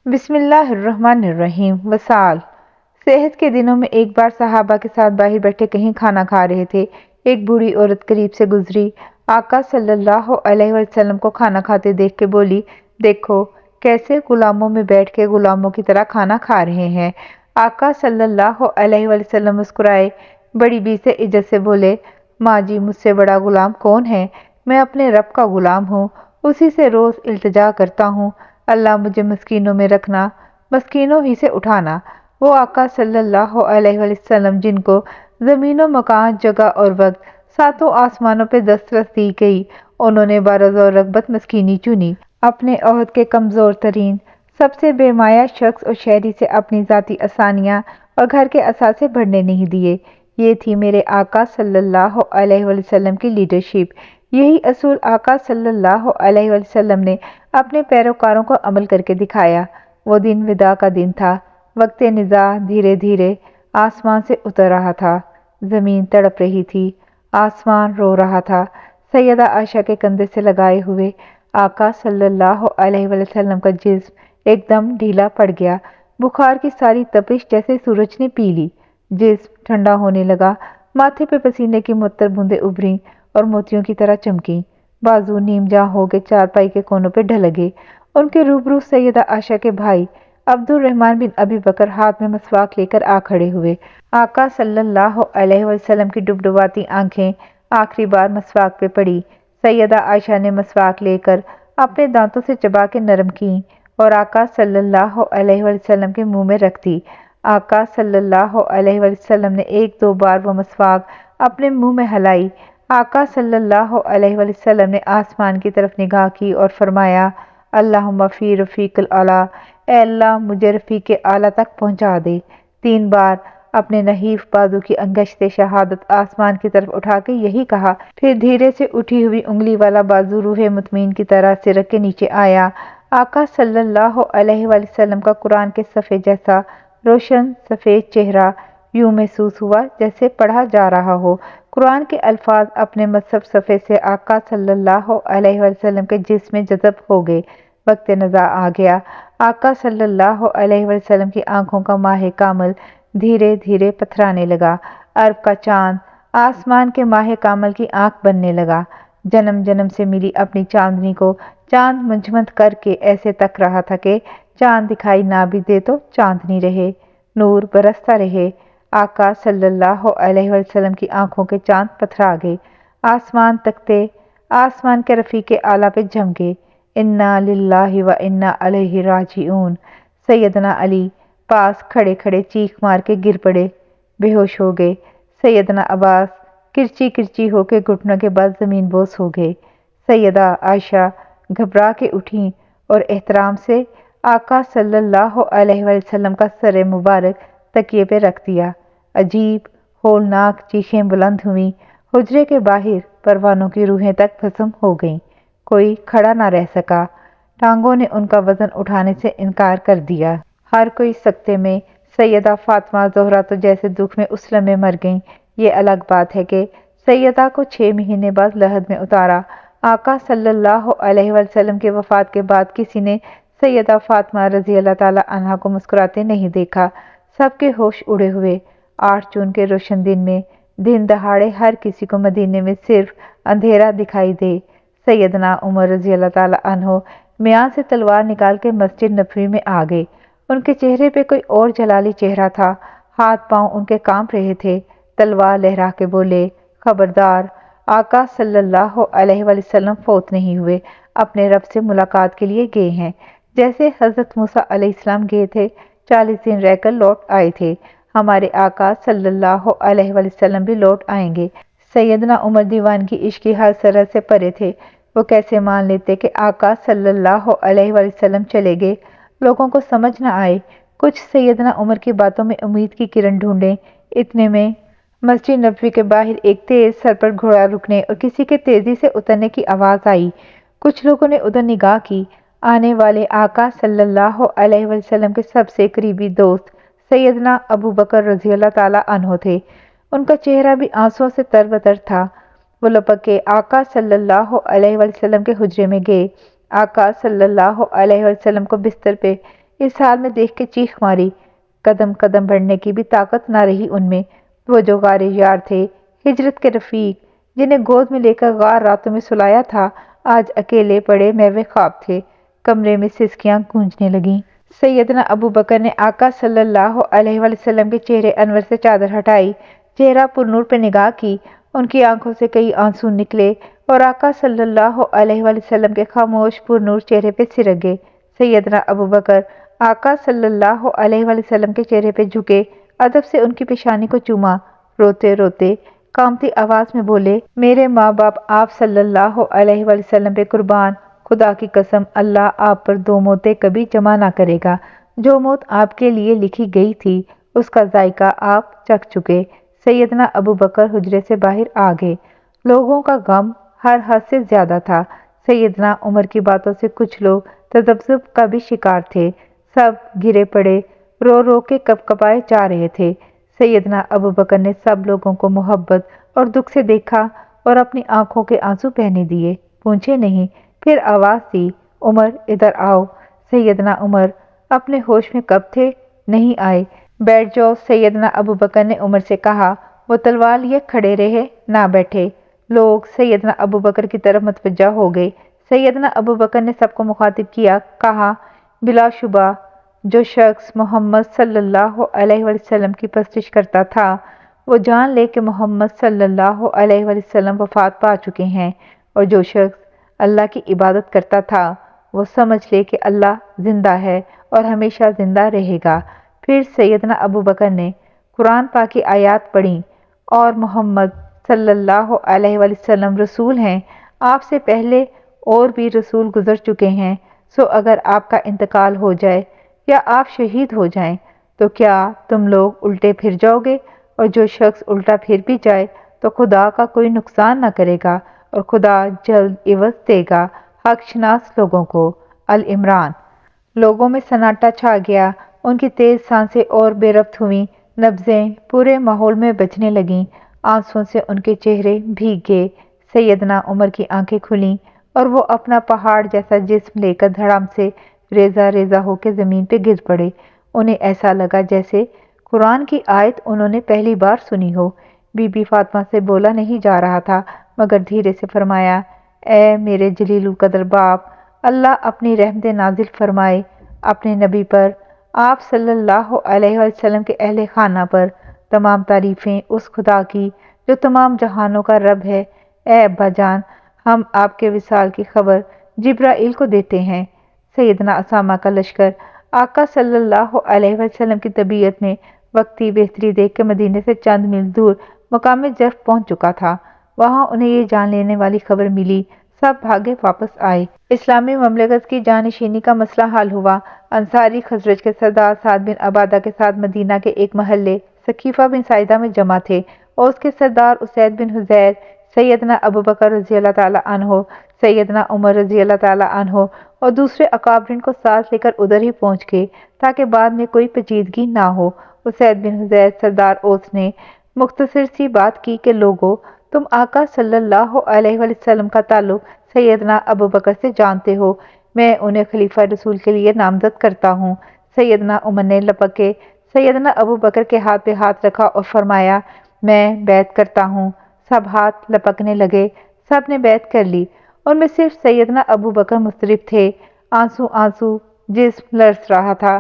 بسم اللہ الرحمن الرحیم۔ وصال۔ صحت کے دنوں میں ایک بار صحابہ کے ساتھ باہر بیٹھے کہیں کھانا کھا رہے تھے۔ ایک بوڑھی عورت قریب سے گزری، آقا صلی اللہ علیہ وسلم کو کھانا کھاتے دیکھ کے بولی، دیکھو کیسے غلاموں میں بیٹھ کے غلاموں کی طرح کھانا کھا رہے ہیں۔ آقا صلی اللہ علیہ وسلم مسکرائے، بڑی بی سے عزت سے بولے، ماں جی مجھ سے بڑا غلام کون ہے؟ میں اپنے رب کا غلام ہوں، اسی سے روز التجا کرتا ہوں، اللہ مجھے مسکینوں میں رکھنا، مسکینوں ہی سے اٹھانا۔ وہ آقا صلی اللہ علیہ وسلم جن کو زمین و مکان، جگہ اور وقت، ساتوں آسمانوں پہ دسترس دی گئی، انہوں نے بارز و رغبت مسکینی چنی۔ اپنے عہد کے کمزور ترین، سب سے بے مایہ شخص اور شہری سے اپنی ذاتی آسانیاں اور گھر کے اثاثے بڑھنے نہیں دیے۔ یہ تھی میرے آقا صلی اللہ علیہ وسلم کی لیڈرشپ۔ یہی اصول آقا صلی اللہ علیہ وسلم نے اپنے پیروکاروں کو عمل کر کے دکھایا۔ وہ دن وداع کا دن تھا۔ وقت نزاع دھیرے دھیرے آسمان سے اتر رہا تھا۔ زمین تڑپ رہی تھی، آسمان رو رہا تھا۔ سیدہ عائشہ کے کندھے سے لگائے ہوئے آقا صلی اللہ علیہ وسلم کا جسم ایک دم ڈھیلا پڑ گیا۔ بخار کی ساری تپش جیسے سورج نے پی لی۔ جسم ٹھنڈا ہونے لگا، ماتھے پہ پسینے کی معطر بوندیں ابھریں اور موتیوں کی طرح چمکیں۔ بازو نیم جاں ہو کے چارپائی کے کونوں پہ ڈھلگے۔ ان کے روبرو سیدہ عائشہ کے بھائی عبد الرحمن بن ابی بکر ہاتھ میں مسواک لے کر آ کھڑے ہوئے۔ آقا صلی اللہ علیہ وسلم کی ڈبڈباتی آنکھیں آخری بار مسواک پہ پڑی۔ سیدہ عائشہ نے مسواک لے کر اپنے دانتوں سے چبا کے نرم کی اور آقا صلی اللہ علیہ وسلم کے منہ میں رکھ دی۔ آقا صلی اللہ علیہ وسلم نے ایک دو بار وہ مسواک اپنے منہ میں ہلائی۔ آقا صلی اللہ علیہ وسلم نے آسمان کی طرف نگاہ کی اور فرمایا، اللہم فی رفیق الاعلیٰ، اے اللہ مجھے رفیق اعلیٰ تک پہنچا دے۔ تین بار اپنے نحیف بازو کی انگشت شہادت آسمان کی طرف اٹھا کے یہی کہا، پھر دھیرے سے اٹھی ہوئی انگلی والا بازو روح مطمئن کی طرح سرک کے نیچے آیا۔ آقا صلی اللہ علیہ وسلم کا قرآن کے صفحے جیسا روشن سفید چہرہ یوں محسوس ہوا جیسے پڑھا جا رہا ہو۔ قرآن کے الفاظ اپنے مصحف صفحے سے آقا صلی اللہ علیہ وسلم کے جسم میں جذب ہو گئے۔ وقت نزاع آ گیا۔ آقا صلی اللہ علیہ وسلم کی آنکھوں کا ماہ کامل دھیرے دھیرے پتھرانے لگا۔ عرب کا چاند آسمان کے ماہ کامل کی آنکھ بننے لگا۔ جنم جنم سے ملی اپنی چاندنی کو چاند منجمد کر کے ایسے تک رہا تھا کہ چاند دکھائی نہ بھی دے تو چاندنی رہے، نور برستا رہے۔ آقا صلی اللہ علیہ وسلم کی آنکھوں کے چاند پتھرا گئے، آسمان تکتے آسمان کے رفیق اعلیٰ پہ جم گئے۔ انا للہ و انا الیہ راجعون۔ سیدنا علی پاس کھڑے کھڑے چیخ مار کے گر پڑے، بے ہوش ہو گئے۔ سیدنا عباس کرچی کرچی ہو کے گھٹنوں کے بل زمین بوس ہو گئے۔ سیدہ عائشہ گھبرا کے اٹھیں اور احترام سے آقا صلی اللہ علیہ وسلم کا سر مبارک تکیے پہ رکھ دیا۔ عجیب ہولناک چیخیں بلند ہوئیں، حجرے کے باہر پروانوں کی روحیں تک بھسم ہو گئیں۔ کوئی کھڑا نہ رہ سکا، ٹانگوں نے ان کا وزن اٹھانے سے انکار کر دیا۔ ہر کوئی سکتے میں۔ سیدہ فاطمہ زہرا تو جیسے دکھ میں اس لمحے مر گئیں۔ یہ الگ بات ہے کہ سیدہ کو 6 مہینے بعد لحد میں اتارا۔ آقا صلی اللہ علیہ وسلم کی وفات کے بعد کسی نے سیدہ فاطمہ رضی اللہ تعالی عنہا کو مسکراتے نہیں دیکھا۔ سب کے ہوش اڑے ہوئے۔ 8 جون کے روشن دن میں دن دہاڑے ہر کسی کو مدینے میں صرف اندھیرا دکھائی دے۔ سیدنا عمر رضی اللہ تعالی عنہ میان سے تلوار نکال کے مسجد نبوی میں آ گئے۔ ان کے چہرے پہ کوئی اور جلالی چہرہ تھا، ہاتھ پاؤں ان کے کانپ رہے تھے۔ تلوار لہرا کے بولے، خبردار، آقا صلی اللہ علیہ وسلم فوت نہیں ہوئے، اپنے رب سے ملاقات کے لیے گئے ہیں، جیسے حضرت موسیٰ علیہ السلام گئے تھے، 40 دن رہ کر لوٹ آئے تھے، ہمارے آقا صلی اللہ علیہ وسلم بھی لوٹ آئیں گے۔ سیدنا عمر دیوانگی عشق کی ہر سرحد سے پرے تھے۔ وہ کیسے مان لیتے کہ آقا صلی اللہ علیہ وسلم چلے گئے، لوگوں کو سمجھ نہ آئے۔ کچھ سیدنا عمر کی باتوں میں امید کی کرن ڈھونڈیں۔ اتنے میں مسجد نبوی کے باہر ایک تیز سر پر گھوڑا رکنے اور کسی کے تیزی سے اترنے کی آواز آئی۔ کچھ لوگوں نے ادھر نگاہ کی۔ آنے والے آقا صلی اللہ علیہ وسلم کے سب سے قریبی دوست سیدنا ابو بکر رضی اللہ تعالی عنہ تھے۔ ان کا چہرہ بھی آنسوؤں سے تر بتر تھا۔ وہ لپک کے آقا صلی اللہ علیہ وسلم کے حجرے میں گئے۔ آقا صلی اللہ علیہ وسلم کو بستر پہ اس حال میں دیکھ کے چیخ ماری۔ قدم قدم بڑھنے کی بھی طاقت نہ رہی ان میں۔ وہ جو غار یار تھے، ہجرت کے رفیق، جنہیں گود میں لے کر غار راتوں میں سلایا تھا، آج اکیلے پڑے محو خواب تھے۔ کمرے میں سسکیاں گونجنے لگیں۔ سیدنا ابو بکر نے آقا صلی اللہ علیہ وسلم کے چہرے انور سے چادر ہٹائی، چہرہ پر نور پہ نگاہ کی۔ ان کی آنکھوں سے کئی آنسو نکلے اور آقا صلی اللہ علیہ وسلم کے خاموش پر نور چہرے پہ سرک گئے۔ سیدنا ابو بکر آقا صلی اللہ علیہ وسلم کے چہرے پہ جھکے، ادب سے ان کی پیشانی کو چوما، روتے روتے کانپتی آواز میں بولے، میرے ماں باپ آپ صلی اللہ علیہ وسلم پہ قربان، خدا کی قسم اللہ آپ پر دو موتیں کبھی جمع نہ کرے گا۔ جو موت آپ کے لیے لکھی گئی تھی اس کا ذائقہ آپ چکھ چکے۔ سیدنا ابو بکر حجرے سے باہر آ گئے۔ لوگوں کا غم ہر حد سے زیادہ تھا۔ سیدنا عمر کی باتوں سے کچھ لوگ تذبذب کا بھی شکار تھے۔ سب گرے پڑے، رو رو کے کپکپائے جا رہے تھے۔ سیدنا ابو بکر نے سب لوگوں کو محبت اور دکھ سے دیکھا اور اپنی آنکھوں کے آنسو بہنے دیے، پوچھے نہیں۔ پھر آواز دی، عمر ادھر آؤ۔ سیدنا عمر اپنے ہوش میں کب تھے، نہیں آئے۔ بیٹھ جاؤ، سیدنا ابو بکر نے عمر سے کہا۔ وہ تلوار لیے کھڑے رہے، نہ بیٹھے۔ لوگ سیدنا ابو بکر کی طرف متوجہ ہو گئے۔ سیدنا ابو بکر نے سب کو مخاطب کیا، کہا، بلا شبہ جو شخص محمد صلی اللہ علیہ وسلم کی پرستش کرتا تھا، وہ جان لے کہ محمد صلی اللہ علیہ وسلم وفات پا چکے ہیں، اور جو شخص اللہ کی عبادت کرتا تھا وہ سمجھ لے کہ اللہ زندہ ہے اور ہمیشہ زندہ رہے گا۔ پھر سیدنا ابو بکر نے قرآن پاک کی آیات پڑھیں، اور محمد صلی اللہ علیہ وسلم رسول ہیں، آپ سے پہلے اور بھی رسول گزر چکے ہیں، سو اگر آپ کا انتقال ہو جائے یا آپ شہید ہو جائیں تو کیا تم لوگ الٹے پھر جاؤ گے؟ اور جو شخص الٹا پھر بھی جائے تو خدا کا کوئی نقصان نہ کرے گا اور خدا جلد عوض دے گا حق شناس لوگوں کو۔ العمران۔ لوگوں میں سناٹا چھا گیا، ان کی تیز سانسیں اور بے ربط ہوئیں، نبضیں پورے ماحول میں بجنے لگیں، آنسوؤں سے ان کے چہرے بھیگ گئے۔ سیدنا عمر کی آنکھیں کھلیں اور وہ اپنا پہاڑ جیسا جسم لے کر دھڑام سے ریزہ ریزہ ہو کے زمین پہ گر پڑے۔ انہیں ایسا لگا جیسے قرآن کی آیت انہوں نے پہلی بار سنی ہو۔ بی بی فاطمہ سے بولا نہیں جا رہا تھا، مگر دھیرے سے فرمایا، اے میرے جلیل القدر باپ، اللہ اپنی رحمت نازل فرمائے اپنے نبی پر، آپ صلی اللہ علیہ وسلم کے اہل خانہ پر۔ تمام تعریفیں اس خدا کی جو تمام جہانوں کا رب ہے۔ اے ابا جان، ہم آپ کے وصال کی خبر جبرائیل کو دیتے ہیں۔ سیدنا اسامہ کا لشکر آقا صلی اللہ علیہ وسلم کی طبیعت میں وقتی بہتری دیکھ کے مدینے سے چند میل دور مقام جرف پہنچ چکا تھا۔ وہاں انہیں یہ جان لینے والی خبر ملی، سب بھاگے واپس آئے۔ اسلامی مملکت کی جانشینی کا مسئلہ حل ہوا۔ انصاری خزرج کے سردار سعد بن عبادہ کے ساتھ مدینہ کے ایک محلے ثقیفہ بن ساعدہ میں جمع تھے، اور اس کے سردار اسید بن حضیر، سیدنا ابو بکر رضی اللہ تعالیٰ عنہ، سیدنا عمر رضی اللہ تعالیٰ عنہ اور دوسرے اکابرین کو ساتھ لے کر ادھر ہی پہنچ گئے تاکہ بعد میں کوئی پیچیدگی نہ ہو۔ اسید بن حضیر سردار اوس نے مختصر سی بات کی کہ لوگو، تم آقا صلی اللہ علیہ وسلم کا تعلق سیدنا ابو بکر سے جانتے ہو، میں انہیں خلیفہ رسول کے لیے نامزد کرتا ہوں۔ سیدنا عمر نے لپک کے سیدنا ابو بکر کے ہاتھ پہ ہاتھ رکھا اور فرمایا، میں بیعت کرتا ہوں۔ سب ہاتھ لپکنے لگے، سب نے بیعت کر لی۔ ان میں صرف سیدنا ابو بکر مضطرب تھے، آنسو آنسو جسم لرز رہا تھا۔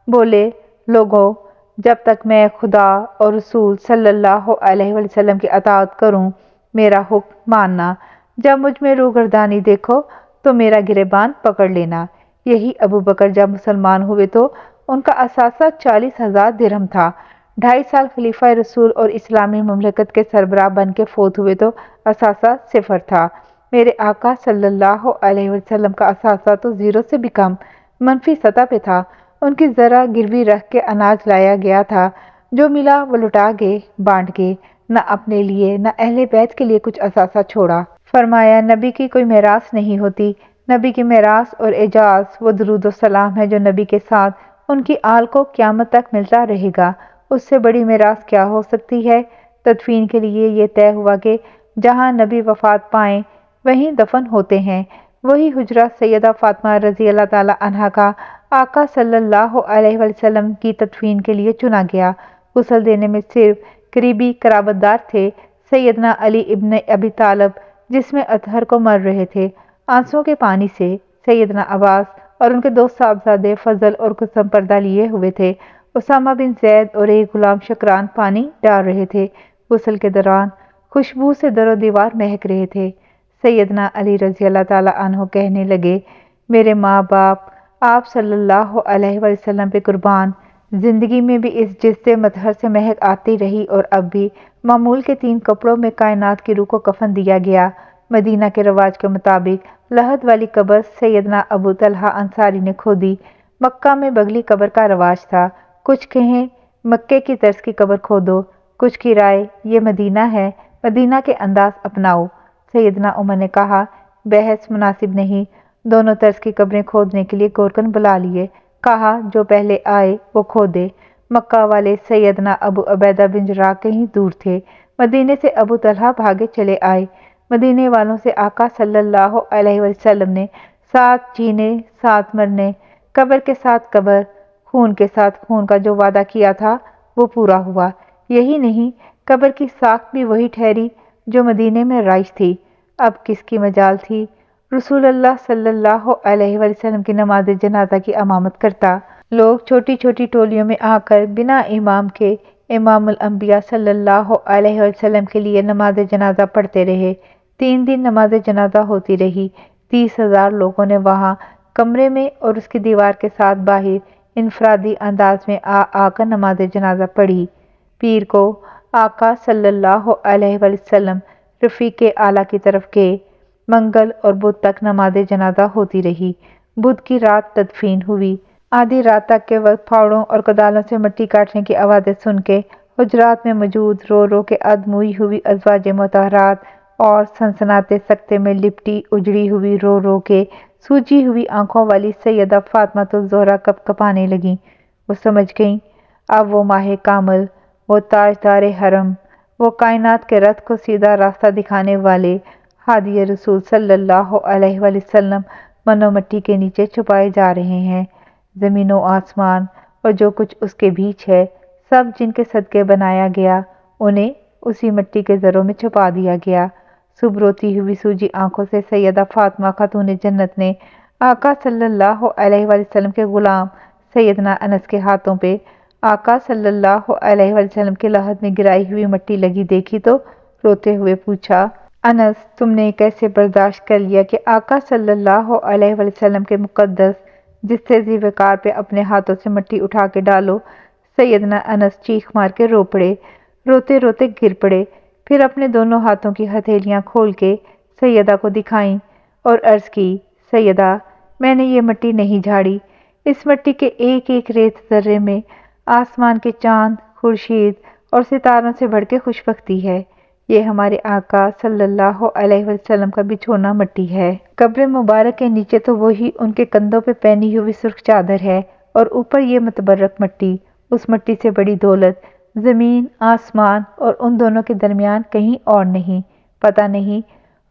بولے، لوگو، جب تک میں خدا اور رسول صلی اللہ علیہ وسلم کی اطاعت کروں، میرا حکم ماننا، جب مجھ میں روگردانی دیکھو تو میرا گریبان پکڑ لینا۔ یہی ابو بکر جب مسلمان ہوئے تو ان کا اثاثہ 40,000 درہم تھا۔ 2.5 سال خلیفہ رسول اور اسلامی مملکت کے سربراہ بن کے فوت ہوئے تو اثاثہ 0 تھا۔ میرے آقا صلی اللہ علیہ وسلم کا اثاثہ تو 0 سے بھی کم، منفی سطح پہ تھا۔ ان کی ذرا گروی رکھ کے اناج لایا گیا تھا، جو ملا وہ لٹا گئے، بانٹ گئے، نہ اپنے لیے نہ اہل بیت کے لیے کچھ اثاثہ چھوڑا۔ فرمایا، نبی کی کوئی میراث نہیں ہوتی، نبی کی میراث اور اعزاز وہ درود و سلام ہے جو نبی کے ساتھ ان کی آل کو قیامت تک ملتا رہے گا۔ اس سے بڑی میراث کیا ہو سکتی ہے؟ تدفین کے لیے یہ طے ہوا کہ جہاں نبی وفات پائیں وہیں دفن ہوتے ہیں۔ وہی حجرہ سیدہ فاطمہ رضی اللہ تعالیٰ عنہا کا آقا صلی اللہ علیہ وسلم کی تدفین کے لیے چنا گیا۔ غسل دینے میں صرف قریبی قرابتدار تھے، سیدنا علی ابن ابی طالب جس میں اطہر کو مر رہے تھے، آنسوں کے پانی سے سیدنا عباس اور ان کے دو صاحبزادے فضل اور قسم پردہ لیے ہوئے تھے، اسامہ بن زید اور ایک غلام شکران پانی ڈال رہے تھے۔ غسل کے دوران خوشبو سے در و دیوار مہک رہے تھے۔ سیدنا علی رضی اللہ تعالیٰ عنہ کہنے لگے، میرے ماں باپ آپ صلی اللہ علیہ وسلم پہ قربان، زندگی میں بھی اس جسد مطہر سے مہک آتی رہی اور اب بھی معمول کے 3 کپڑوں میں کائنات کی روح کو کفن دیا گیا۔ مدینہ کے رواج کے مطابق لحد والی قبر سیدنا ابو طلحہ انصاری نے کھودی۔ مکہ میں بغلی قبر کا رواج تھا، کچھ کہیں مکے کی طرز کی قبر کھودو، کچھ کی رائے یہ مدینہ ہے، مدینہ کے انداز اپناؤ۔ سیدنا عمر نے کہا، بحث مناسب نہیں، دونوں طرز کی قبریں کھودنے کے لیے گورکن بلا لیے، کہا جو پہلے آئے وہ کھودے۔ مکہ والے سیدنا ابو عبیدہ بن جراح کہیں دور تھے، مدینے سے ابو طلحہ بھاگے چلے آئے۔ مدینے والوں سے آقا صلی اللہ علیہ وسلم نے 7 جینے 7 مرنے، قبر کے ساتھ قبر، خون کے ساتھ خون کا جو وعدہ کیا تھا وہ پورا ہوا۔ یہی نہیں، قبر کی ساخت بھی وہی ٹھہری جو مدینے میں رائج تھی۔ اب کس کی مجال تھی رسول اللہ صلی اللہ علیہ وسلم کی نماز جنازہ کی امامت کرتا۔ لوگ چھوٹی چھوٹی ٹولیوں میں آ کر بنا امام کے امام الانبیاء صلی اللہ علیہ وسلم کے لیے نماز جنازہ پڑھتے رہے۔ 3 دن نماز جنازہ ہوتی رہی۔ 30,000 لوگوں نے وہاں کمرے میں اور اس کی دیوار کے ساتھ باہر انفرادی انداز میں آ کر نماز جنازہ پڑھی۔ پیر کو آقا صلی اللہ علیہ وسلم رفیق اعلیٰ کی طرف گئے۔ منگل اور بدھ تک نماز جنازہ ہوتی رہی۔ بدھ کی رات تدفین ہوئی۔ آدھی رات تک کے وقت پھاوڑوں اور کدالوں سے مٹی کاٹنے کی آوازیں سن کے حجرات میں موجود رو رو کے ادموئی ہوئی ازواج مطہرات اور سنسناتے سکتے میں لپٹی اجڑی ہوئی رو رو کے سوجی ہوئی آنکھوں والی سیدہ فاطمۃ الزہرا کپ کپانے لگیں۔ وہ سمجھ گئیں اب وہ ماہ کامل، وہ تاجدار حرم، وہ کائنات کے رتھ کو سیدھا راستہ دکھانے والے ہادی رسول صلی اللہ علیہ وسلم من و مٹی کے نیچے چھپائے جا رہے ہیں۔ زمین و آسمان اور جو کچھ اس کے بیچ ہے، سب جن کے صدقے بنایا گیا، انہیں اسی مٹی کے ذروں میں چھپا دیا گیا۔ صبح روتی ہوئی سوجی آنکھوں سے سیدہ فاطمہ خاتون جنت نے آقا صلی اللہ علیہ وسلم کے غلام سیدنا انس کے ہاتھوں پہ آقا صلی اللہ علیہ وسلم کے لحد میں گرائی ہوئی مٹی لگی دیکھی تو روتے ہوئے پوچھا، انس تم نے کیسے برداشت کر لیا کہ آقا صلی اللہ علیہ وسلم کے مقدس جس سے وقار پہ اپنے ہاتھوں سے مٹی اٹھا کے ڈالو؟ سیدنا انس چیخ مار کے رو پڑے، روتے روتے گر پڑے، پھر اپنے دونوں ہاتھوں کی ہتھیلیاں کھول کے سیدہ کو دکھائیں اور عرض کی، سیدہ میں نے یہ مٹی نہیں جھاڑی، اس مٹی کے ایک ایک ریت ذرے میں آسمان کے چاند، خورشید اور ستاروں سے بڑھ کے خوشبختی ہے۔ یہ ہمارے آقا صلی اللہ علیہ وسلم کا بچھونا مٹی ہے۔ قبر مبارک کے نیچے تو وہی ان کے کندھوں پہ پہنی ہوئی سرخ چادر ہے اور اوپر یہ متبرک مٹی، اس مٹی سے بڑی دولت زمین آسمان اور ان دونوں کے درمیان کہیں اور نہیں۔ پتہ نہیں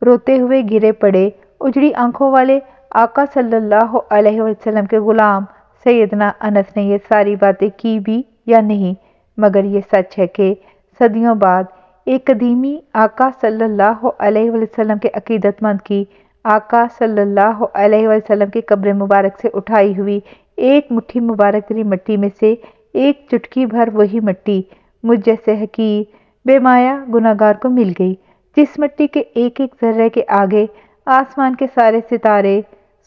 روتے ہوئے گرے پڑے اجڑی آنکھوں والے آقا صلی اللہ علیہ وسلم کے غلام سیدنا انس نے یہ ساری باتیں کی بھی یا نہیں، مگر یہ سچ ہے کہ صدیوں بعد ایک قدیمی آقا صلی اللہ علیہ وسلم کے عقیدت مند کی آقا صلی اللہ علیہ وسلم کی قبر مبارک سے اٹھائی ہوئی ایک مٹھی مبارک تری مٹی میں سے ایک چٹکی بھر وہی مٹی مجھ جیسے حقیر بے مایہ گناہگار کو مل گئی، جس مٹی کے ایک ایک ذرے کے آگے آسمان کے سارے ستارے،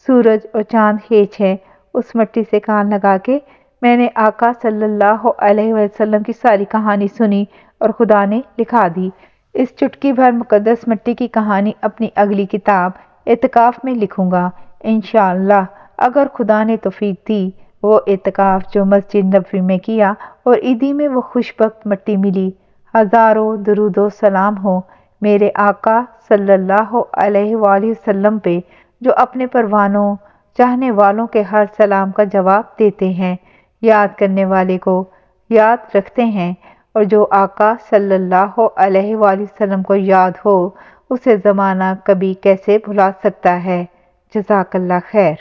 سورج اور چاند ہیچ ہیں۔ اس مٹی سے کان لگا کے میں نے آقا صلی اللہ علیہ وسلم کی ساری کہانی سنی اور خدا نے لکھا دی۔ اس چٹکی بھر مقدس مٹی کی کہانی اپنی اگلی کتاب اعتکاف میں لکھوں گا انشاءاللہ، اگر خدا نے توفیق دی۔ وہ اعتکاف جو مسجد نبوی میں کیا اور عیدی میں وہ خوشبخت مٹی ملی، ہزاروں درود و سلام ہو میرے آقا صلی اللہ علیہ وآلہ وسلم پہ، جو اپنے پروانوں چاہنے والوں کے ہر سلام کا جواب دیتے ہیں، یاد کرنے والے کو یاد رکھتے ہیں، اور جو آقا صلی اللہ علیہ وآلہ وسلم کو یاد ہو اسے زمانہ کبھی کیسے بھلا سکتا ہے۔ جزاک اللہ خیر۔